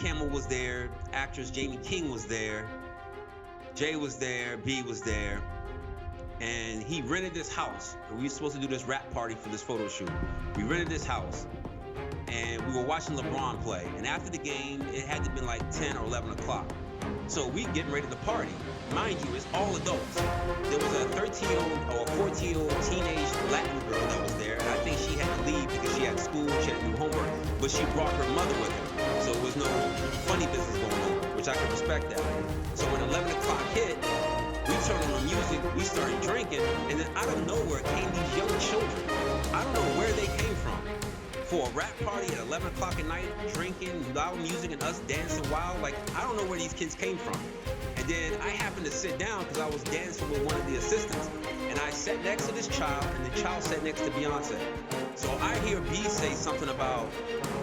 Campbell was there, actress Jamie King was there, Jay was there, B was there, and he rented this house. We were supposed to do this rap party for this photo shoot. We rented this house, and we were watching LeBron play. And after the game, it had to be like 10 or 11 o'clock. So we getting ready to party. Mind you, it's all adults. There was a 13-year-old or a 14-year-old teenage Latin girl that was there. And I think she had to leave because she had school, she had to do homework, but she brought her mother with her. So there was no funny business going on, which I can respect that. So when 11 o'clock hit, we turned on the music, we started drinking, and then out of nowhere came these young children. I don't know where they came from. For a rap party at 11 o'clock at night, drinking, loud music, and us dancing wild, like, I don't know where these kids came from. And then I happened to sit down because I was dancing with one of the assistants. And I sat next to this child, and the child sat next to Beyonce. So I hear B say something about,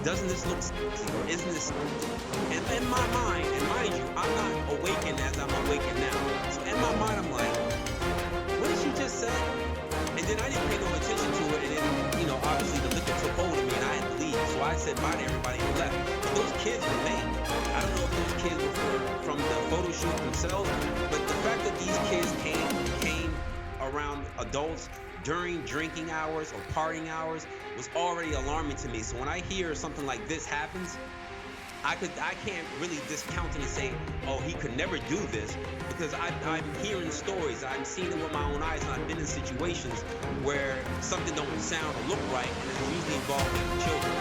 doesn't this look sexy, or isn't this sexy? And in my mind, and mind you, I'm not awakened as I'm awakened now. So in my mind, I'm like, what did she just say? And then I didn't pay no attention to it, and then, you know, obviously the liquor took hold of me, and I had to leave. So I said bye to everybody and left. But those kids remained. I don't know if those kids were from the photo shoot themselves, but the fact that these kids came around adults during drinking hours or partying hours was already alarming to me. So when I hear something like this happens, I can't really discount it and say, oh, he could never do this, because I'm hearing stories, I'm seeing it with my own eyes, and I've been in situations where something don't sound or look right, and it's usually involving children.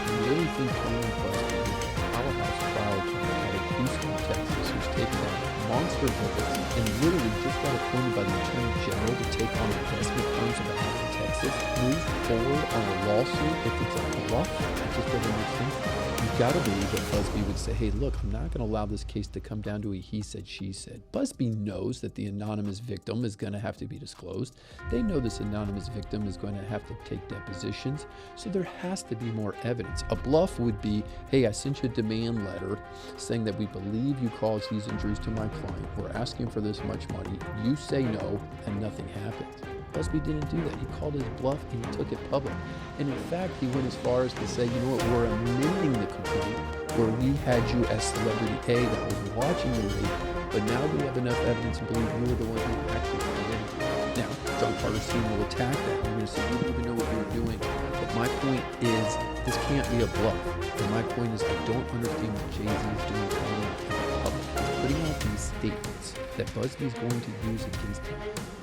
You really think Queen Bey, powerhouse trial attorney out of Houston, Texas, who's taken down monster bullets and literally just got appointed by the Attorney General to take on investment firms on behalf of Texas, move forward on a lawsuit if it's a bluff? That just doesn't make sense. You've got to believe that Busby would say, hey, look, I'm not going to allow this case to come down to a he said, she said. Busby knows that the anonymous victim is going to have to be disclosed. They know this anonymous victim is going to have to take depositions. So there has to be more evidence. A bluff would be, hey, I sent you a demand letter saying that we believe you caused these injuries to my client. We're asking for this much money. You say no, and nothing happens. Busby didn't do that. He called his bluff and he took it public. And in fact, he went as far as to say, you know what, we're amending the complaint where we had you as celebrity A that was watching the rape, but now we have enough evidence to believe you were the one who actually committed it. Now, John Carter's team will attack that. They're going to say, you don't even know what you were doing. But my point is, this can't be a bluff. And my point is, I don't understand what Jay-Z is doing coming out in the public. He's putting out these statements that Busby's going to use against him.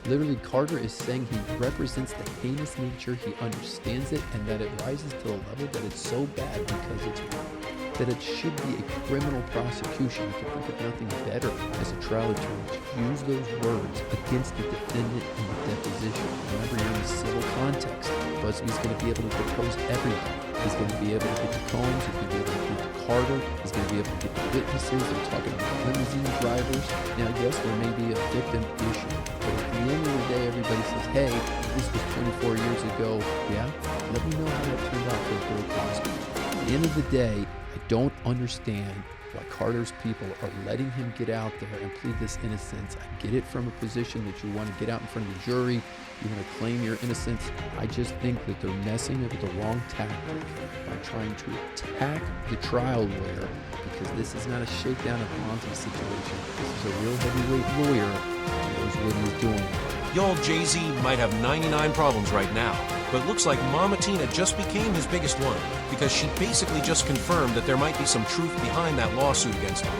Literally, Carter is saying he represents the heinous nature, he understands it, and that it rises to a level that it's so bad because it's wrong, that it should be a criminal prosecution. You can think of nothing better as a trial attorney to use those words against the defendant in the deposition. Remember, you're in a civil context. Busby's going to be able to depose everybody. He's going to be able to get to Combs, he's going to be able to get to Carter, he's going to be able to get to witnesses. They're talking about limousine drivers. Now, yes, there may be a victim issue, but at the end of the day, everybody says, hey, this was 24 years ago. Yeah? Let me know how that turned out for Bill Cosby. At the end of the day, I don't understand why Carter's people are letting him get out there and plead this innocence. I get it from a position that you want to get out in front of the jury, you want to claim your innocence. I just think that they're messing with the wrong tactic by trying to attack the trial lawyer, because this is not a shakedown of Monty's situation. This is a real heavyweight lawyer who knows what he's doing. Y'all, Jay-Z might have 99 problems right now, but looks like Mama Tina just became his biggest one, because she basically just confirmed that there might be some truth behind that lawsuit against him.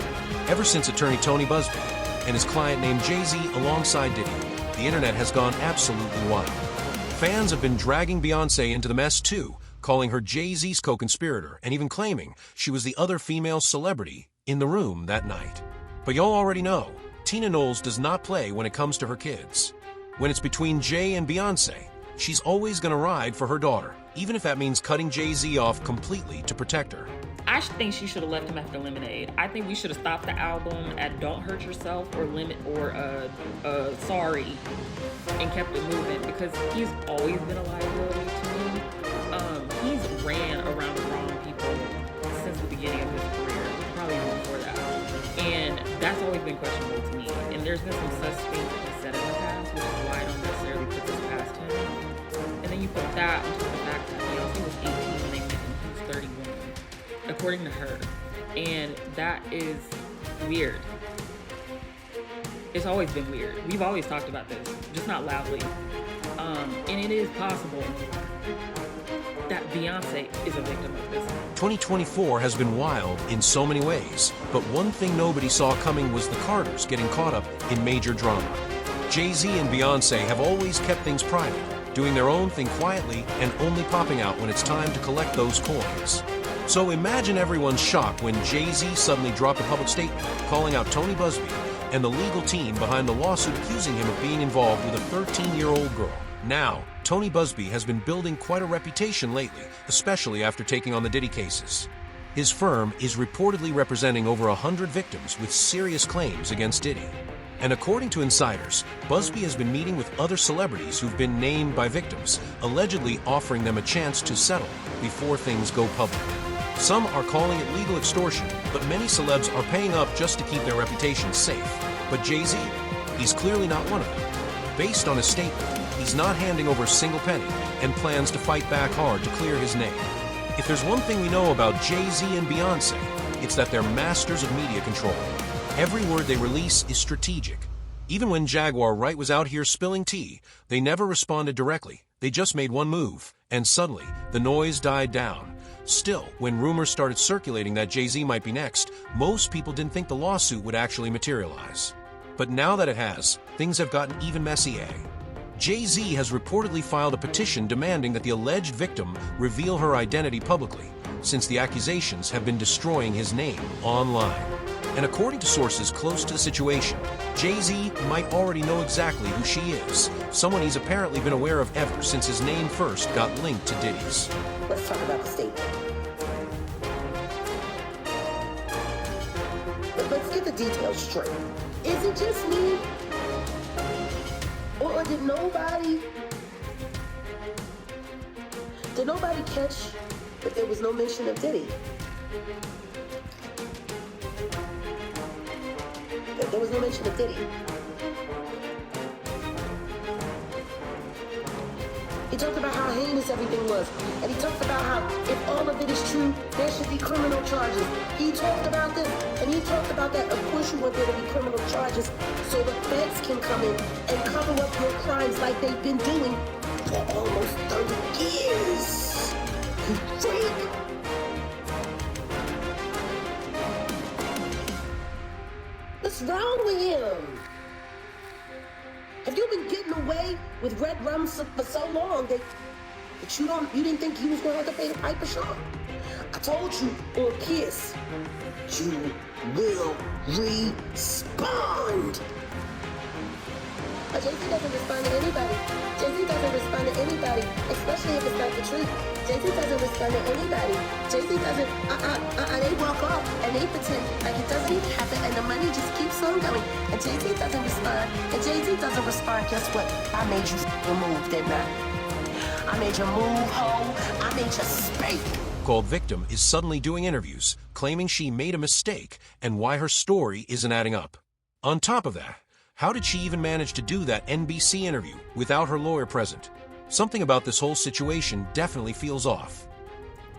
Ever since attorney Tony Busby and his client named Jay-Z alongside Diddy, the internet has gone absolutely wild. Fans have been dragging Beyoncé into the mess too, calling her Jay-Z's co-conspirator, and even claiming she was the other female celebrity in the room that night. But y'all already know, Tina Knowles does not play when it comes to her kids. When it's between Jay and Beyoncé, she's always gonna ride for her daughter, even if that means cutting Jay-Z off completely to protect her. I think she should have left him after Lemonade. I think we should have stopped the album at Don't Hurt Yourself or Sorry and kept it moving, because he's always been a liability to me. He's ran around the wrong people since the beginning of his career, probably even before that. And that's always been questionable to me. And there's been some such things that he said in the past, which is why I don't necessarily put this past him. And then you put that on top of the fact that Beyoncé was 18 when they met and he was 31. according to her. And that is weird. It's always been weird. We've always talked about this, just not loudly. And it is possible that Beyonce is a victim of this. 2024 has been wild in so many ways, but one thing nobody saw coming was the Carters getting caught up in major drama. Jay-Z and Beyoncé have always kept things private, doing their own thing quietly and only popping out when it's time to collect those coins. So imagine everyone's shock when Jay-Z suddenly dropped a public statement calling out Tony Busby and the legal team behind the lawsuit accusing him of being involved with a 13-year-old girl. Now, Tony Busby has been building quite a reputation lately, especially after taking on the Diddy cases. His firm is reportedly representing over 100 victims with serious claims against Diddy. And according to insiders, Busby has been meeting with other celebrities who've been named by victims, allegedly offering them a chance to settle before things go public. Some are calling it legal extortion, but many celebs are paying up just to keep their reputations safe. But Jay-Z, he's clearly not one of them. Based on his statement, he's not handing over a single penny and plans to fight back hard to clear his name. If there's one thing we know about Jay-Z and Beyoncé, it's that they're masters of media control. Every word they release is strategic. Even when Jaguar Wright was out here spilling tea, they never responded directly. They just made one move, and suddenly, the noise died down. Still, when rumors started circulating that Jay-Z might be next, most people didn't think the lawsuit would actually materialize. But now that it has, things have gotten even messier. Jay-Z has reportedly filed a petition demanding that the alleged victim reveal her identity publicly, since the accusations have been destroying his name online. And according to sources close to the situation, Jay-Z might already know exactly who she is, someone he's apparently been aware of ever since his name first got linked to Diddy's. Let's talk about the statement. But let's get the details straight. Is it just me? Or did nobody catch that there was no mention of Diddy? That there was no mention of Diddy. He talked about how heinous everything was. And he talked about how if all of it is true, there should be criminal charges. He talked about this, and he talked about that. Of course you want there to be criminal charges so the feds can come in and cover up your crimes like they've been doing for almost 30 years. You freak. What's wrong with him? Have you been getting away with red rum for so long that you didn't think you was going to have to pay the piper, Sean? I told you on Kiss, you will respond. But Jay-Z doesn't respond to anybody. Jay-Z doesn't respond to anybody, especially if it's not the truth. Jay-Z doesn't respond to anybody. Jay-Z doesn't, they walk off and they pretend like it doesn't even happen and the money just keeps on going. And Jay-Z doesn't respond. And Jay-Z doesn't respond, guess what? I made you move, didn't I? I made you move, ho. I made you speak. Called victim is suddenly doing interviews, claiming she made a mistake and why her story isn't adding up. On top of that, how did she even manage to do that NBC interview without her lawyer present? Something about this whole situation definitely feels off.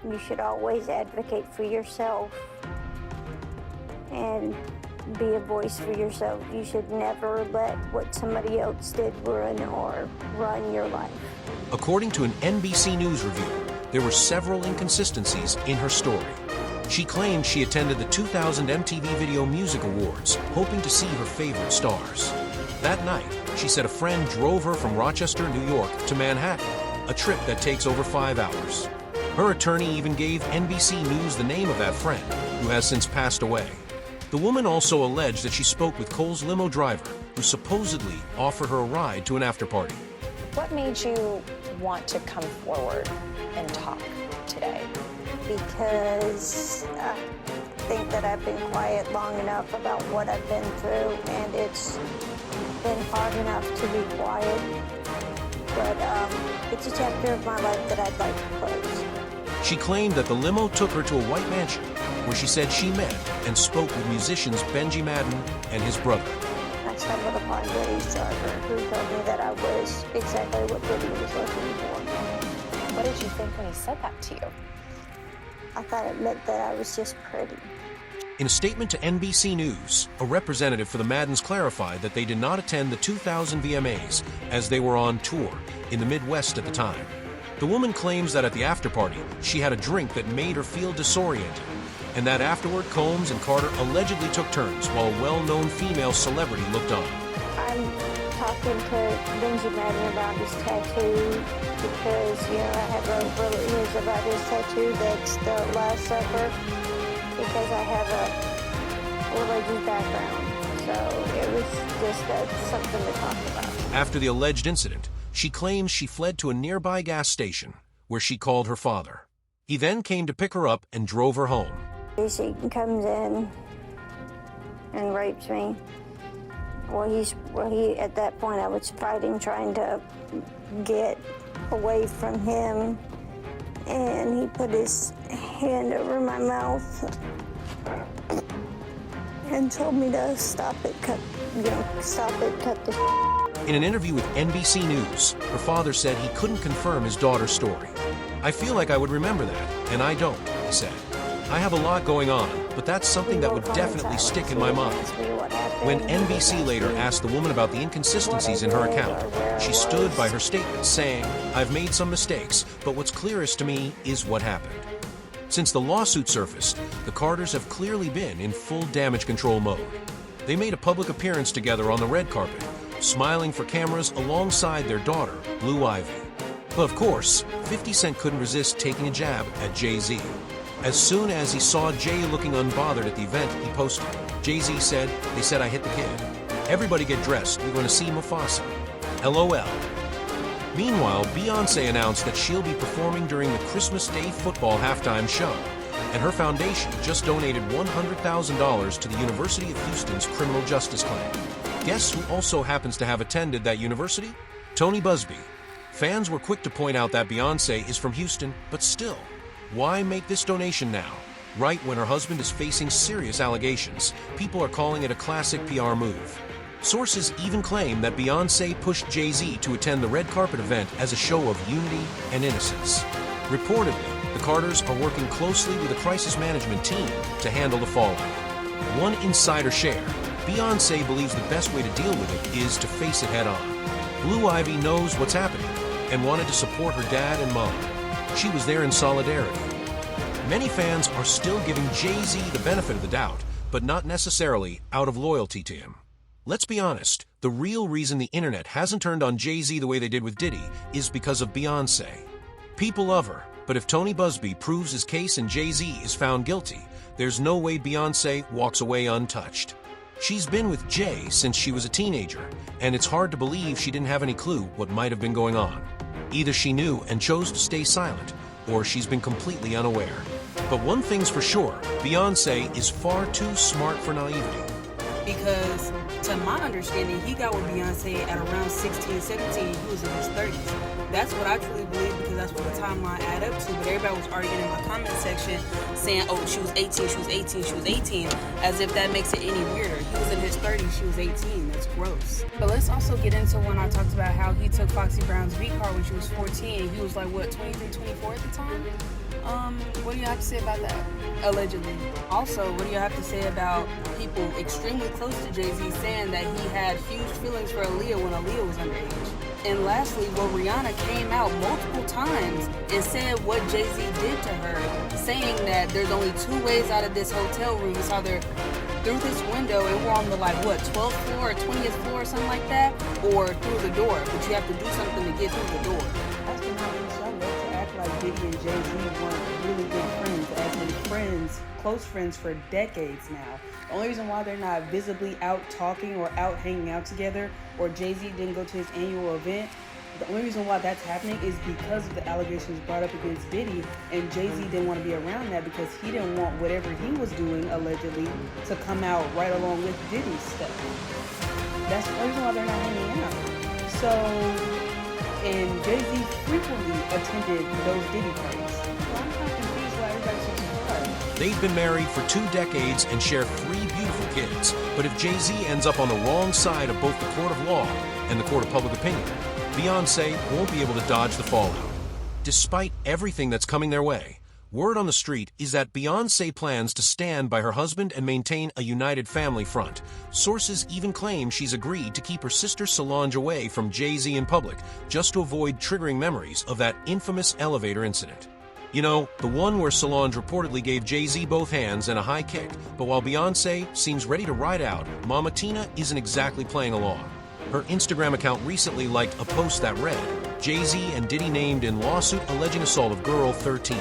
You should always advocate for yourself and be a voice for yourself. You should never let what somebody else did ruin or run your life. According to an NBC News review, there were several inconsistencies in her story. She claimed she attended the 2000 MTV Video Music Awards, hoping to see her favorite stars. That night, she said a friend drove her from Rochester, New York to Manhattan, a trip that takes over 5 hours. Her attorney even gave NBC News the name of that friend, who has since passed away. The woman also alleged that she spoke with Cole's limo driver, who supposedly offered her a ride to an after-party. What made you want to come forward and talk today? Because I think that I've been quiet long enough about what I've been through, and it's been hard enough to be quiet. But it's a chapter of my life that I'd like to close. She claimed that the limo took her to a white mansion, where she said she met and spoke with musicians Benji Madden and his brother. I stumbled upon Diddy's driver, who told me that I was exactly what Diddy was looking for. What did you think when he said that to you? I thought it meant that I was just pretty. In a statement to NBC News, a representative for the Maddens clarified that they did not attend the 2000 VMAs as they were on tour in the Midwest at the time. The woman claims that at the after-party, she had a drink that made her feel disoriented, and that afterward, Combs and Carter allegedly took turns while a well-known female celebrity looked on. I'm talking to Benji Madden about his tattoo because, you know, I have a little news about his tattoo that's the Last Supper because I have a religious background. So it was just something to talk about. After the alleged incident, she claims she fled to a nearby gas station where she called her father. He then came to pick her up and drove her home. She comes in and rapes me. He at that point I was fighting, trying to get away from him, and he put his hand over my mouth and told me to stop it, cut the. In an interview with NBC News, her father said he couldn't confirm his daughter's story. "I feel like I would remember that, and I don't," he said. "I have a lot going on, but that's something that would definitely stick in my mind." When NBC later asked the woman about the inconsistencies in her account, she stood by her statement, saying, "I've made some mistakes, but what's clearest to me is what happened." Since the lawsuit surfaced, the Carters have clearly been in full damage control mode. They made a public appearance together on the red carpet, smiling for cameras alongside their daughter, Blue Ivy. But of course, 50 Cent couldn't resist taking a jab at Jay-Z. As soon as he saw Jay looking unbothered at the event, he posted, Jay-Z said, "They said I hit the kid. Everybody get dressed, we're going to see Mufasa. LOL. Meanwhile, Beyoncé announced that she'll be performing during the Christmas Day football halftime show, and her foundation just donated $100,000 to the University of Houston's criminal justice claim. Guess who also happens to have attended that university? Tony Busby. Fans were quick to point out that Beyoncé is from Houston, but still, why make this donation now? Right when her husband is facing serious allegations, people are calling it a classic PR move. Sources even claim that Beyoncé pushed Jay-Z to attend the red carpet event as a show of unity and innocence. Reportedly, the Carters are working closely with a crisis management team to handle the fallout. One insider shared, Beyoncé believes the best way to deal with it is to face it head on. Blue Ivy knows what's happening and wanted to support her dad and mom. She was there in solidarity. Many fans are still giving Jay-Z the benefit of the doubt, but not necessarily out of loyalty to him. Let's be honest, the real reason the internet hasn't turned on Jay-Z the way they did with Diddy is because of Beyoncé. People love her, but if Tony Busby proves his case and Jay-Z is found guilty, there's no way Beyoncé walks away untouched. She's been with Jay since she was a teenager, and it's hard to believe she didn't have any clue what might have been going on. Either she knew and chose to stay silent, or she's been completely unaware. But one thing's for sure, Beyoncé is far too smart for naivety. Because, to my understanding, he got with Beyoncé at around 16, 17, he was in his 30s. That's what I truly believe, because that's what the timeline add up to. But everybody was arguing in my comment section saying, oh, she was 18, she was 18, she was 18, as if that makes it any weirder. He was in his 30s, she was 18. That's gross. But let's also get into when I talked about how he took Foxy Brown's V-car when she was 14. He was like, what, 23, 24 at the time? What do you have to say about that? Allegedly. Also, what do you have to say about people extremely close to Jay-Z saying that he had huge feelings for Aaliyah when Aaliyah was underage? And lastly, well, Rihanna came out multiple times and said what Jay-Z did to her, saying that there's only two ways out of this hotel room. It's either through this window, and we're on the, 12th floor or 20th floor or something like that, or through the door, but you have to do something to get through the door. That's been happening so much to act like Diddy and Jay-Z weren't really good friends, as been friends, close friends for decades now. The only reason why they're not visibly out talking or out hanging out together, or Jay-Z didn't go to his annual event, the only reason why that's happening is because of the allegations brought up against Diddy, and Jay-Z didn't want to be around that because he didn't want whatever he was doing, allegedly, to come out right along with Diddy's stuff. That's the only reason why they're not hanging out. So, and Jay-Z frequently attended those Diddy parties. So I'm kind of confused why everybody's so surprised. They've been married for 2 decades and share 3 beautiful kids, but if Jay-Z ends up on the wrong side of both the court of law and the court of public opinion, Beyoncé won't be able to dodge the fallout. Despite everything that's coming their way, Word on the street is that Beyoncé plans to stand by her husband and maintain a united family front. Sources even claim she's agreed to keep her sister Solange away from Jay-Z in public, just to avoid triggering memories of that infamous elevator incident. You know, the one where Solange reportedly gave Jay-Z both hands and a high kick, but while Beyoncé seems ready to ride out, Mama Tina isn't exactly playing along. Her Instagram account recently liked a post that read, Jay-Z and Diddy named in lawsuit alleging assault of girl 13.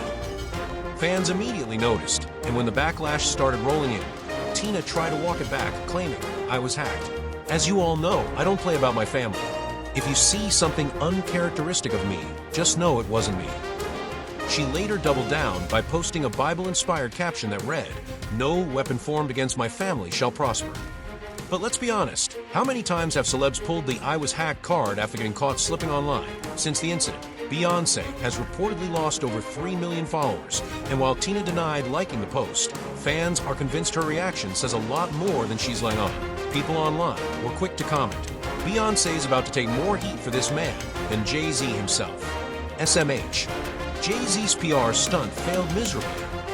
Fans immediately noticed, and when the backlash started rolling in, Tina tried to walk it back, claiming, I was hacked. As you all know, I don't play about my family. If you see something uncharacteristic of me, just know it wasn't me. She later doubled down by posting a Bible-inspired caption that read, No weapon formed against my family shall prosper. But let's be honest, how many times have celebs pulled the I was hacked card after getting caught slipping online? Since the incident, Beyoncé has reportedly lost over 3 million followers, and while Tina denied liking the post, fans are convinced her reaction says a lot more than she's letting on. People online were quick to comment, Beyoncé is about to take more heat for this man than Jay-Z himself. SMH. Jay-Z's PR stunt failed miserably.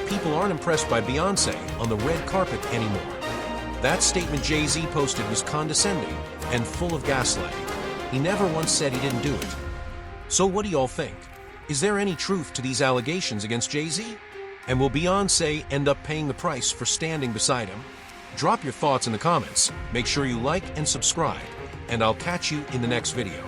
People aren't impressed by Beyoncé on the red carpet anymore. That statement Jay-Z posted was condescending and full of gaslighting. He never once said he didn't do it. So what do y'all think? Is there any truth to these allegations against Jay-Z? And will Beyoncé end up paying the price for standing beside him? Drop your thoughts in the comments, make sure you like and subscribe, and I'll catch you in the next video.